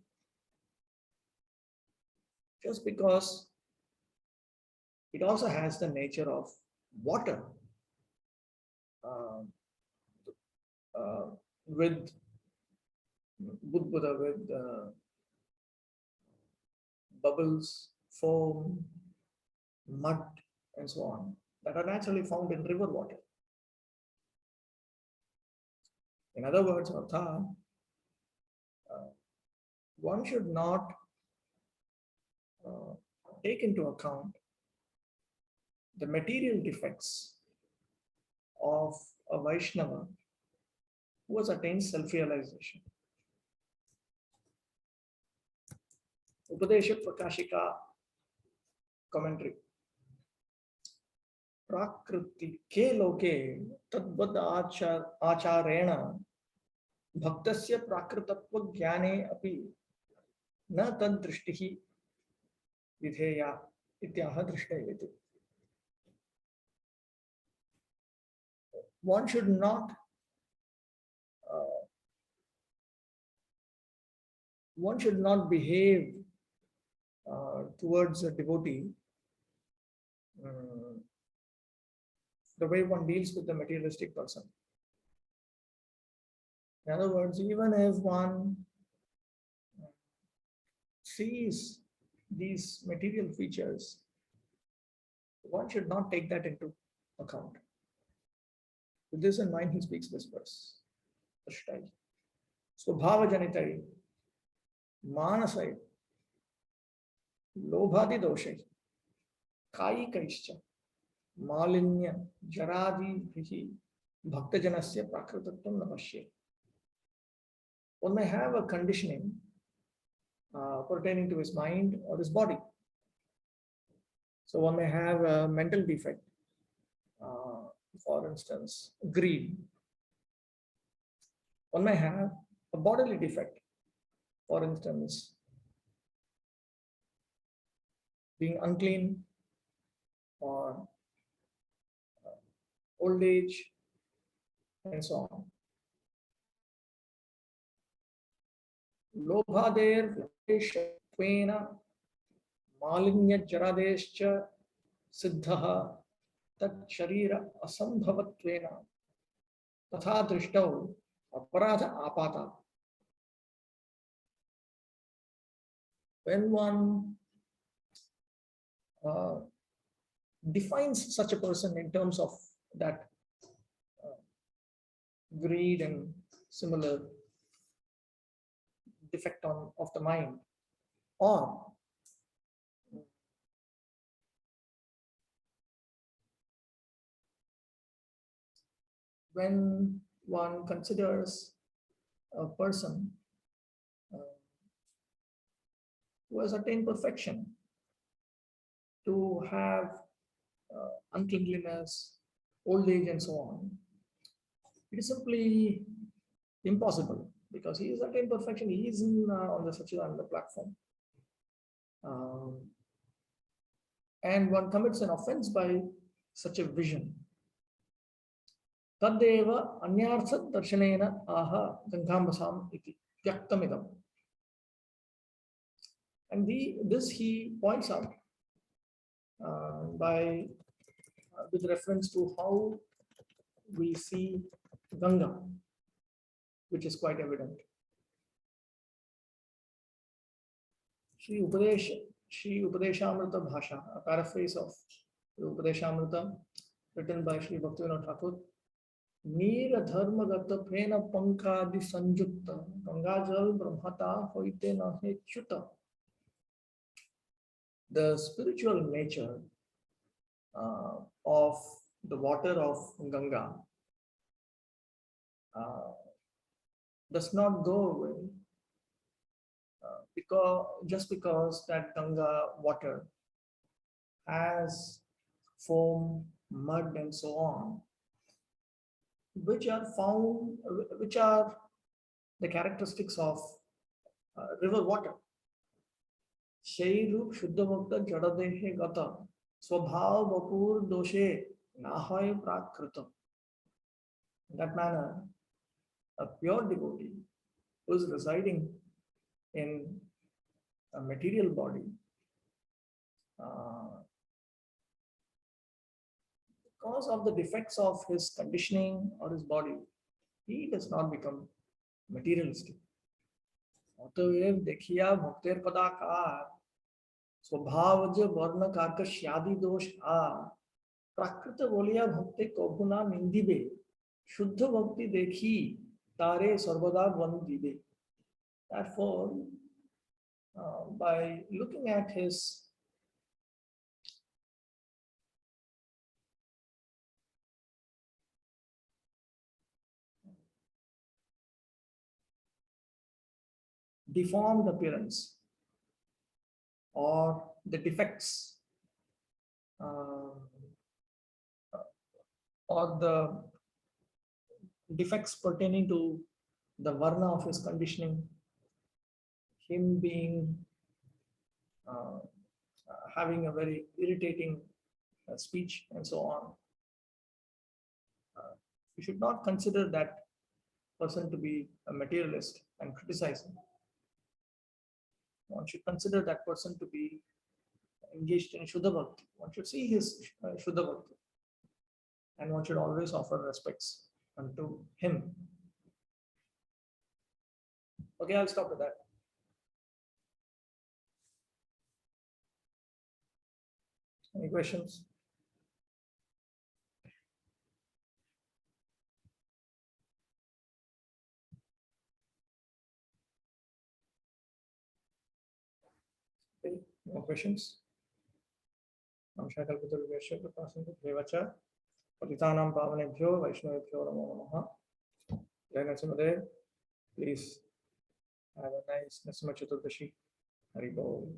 just because it also has the nature of water. with Buddha, with bubbles, foam, mud, and so on, that are naturally found in river water. In other words, Artha, one should not take into account the material defects of a Vaishnava who has attained self-realization. Upadesha Prakashika commentary. Prakriti ke loke tadvad acharena bhaktasya prakritatva jnane api na tad drishtihi vidheya ityaha drishtayati. One should not behave towards a devotee the way one deals with the materialistic person. In other words, even if one sees these material features, one should not take that into account. With this in mind, he speaks this verse. Swabhava janitai manasai lobhadi doshai kayikaischa malinya jaradi vihi bhaktajanasya prakritatvam navashye. One may have a conditioning pertaining to his mind or his body. So one may have a mental defect, for instance, greed. One may have a bodily defect, for instance, being unclean or old age, and so on. Lobhader Tvena Malinya Jaradescha Siddhaha Tat Sharira Asambhavatvena Tatha Drishtau Aparadha Apata. When one defines such a person in terms of that greed and similar defect of the mind, or when one considers a person who has attained perfection to have uncleanliness, old age, and so on, it is simply impossible, because he has attained perfection. He is on the Satchidananda platform. And one commits an offense by such a vision. Taddeva anyartha darshanena aha gangambasam iti yaktamidam. And this he points out with reference to how we see Ganga, which is quite evident. Śrī Upadeśāmṛta Bhasha, a paraphrase of the Upadeśāmṛta written by Śrī Bhaktivinoda Thakur. Nīra dharma gata prena pankadi sanjukta gangajal brahmata hoite nahe chuta. The spiritual nature of the water of Ganga does not go away because that Ganga water has foam, mud, and so on, which are the characteristics of river water. Shairup Shuddhamukta Jadadehe Gata Swabhav Vapur Doshe Nahaya Prakrita. In that manner, a pure devotee who is residing in a material body, because of the defects of his conditioning or his body, he does not become materialistic. अतएव देखिया भक्तेर पदाकार स्वभावज वर्ण कार्कश्यादि दोष आ प्राकृत बोलिया भक्ति कभु ना निंदिबे शुद्ध भक्ति देखी तारे सर्वदा वंदिबे. Therefore, by looking at his deformed appearance or the defects or the defects pertaining to the varna of his conditioning, him being having a very irritating speech and so on, you should not consider that person to be a materialist and criticize him. One should consider that person to be engaged in Shuddha Bhakti. One should see his Shuddha Bhakti, and one should always offer respects unto him. Okay, I'll stop with that. Any questions? Okay, no questions? Nāmāśraya-bhakti Patitanam Pavanebhyo Vaishnavebhyo Namo Namaha. Jai Narasimhadev. Please have a nice Narasimha Chaturdashi. Hari Bol.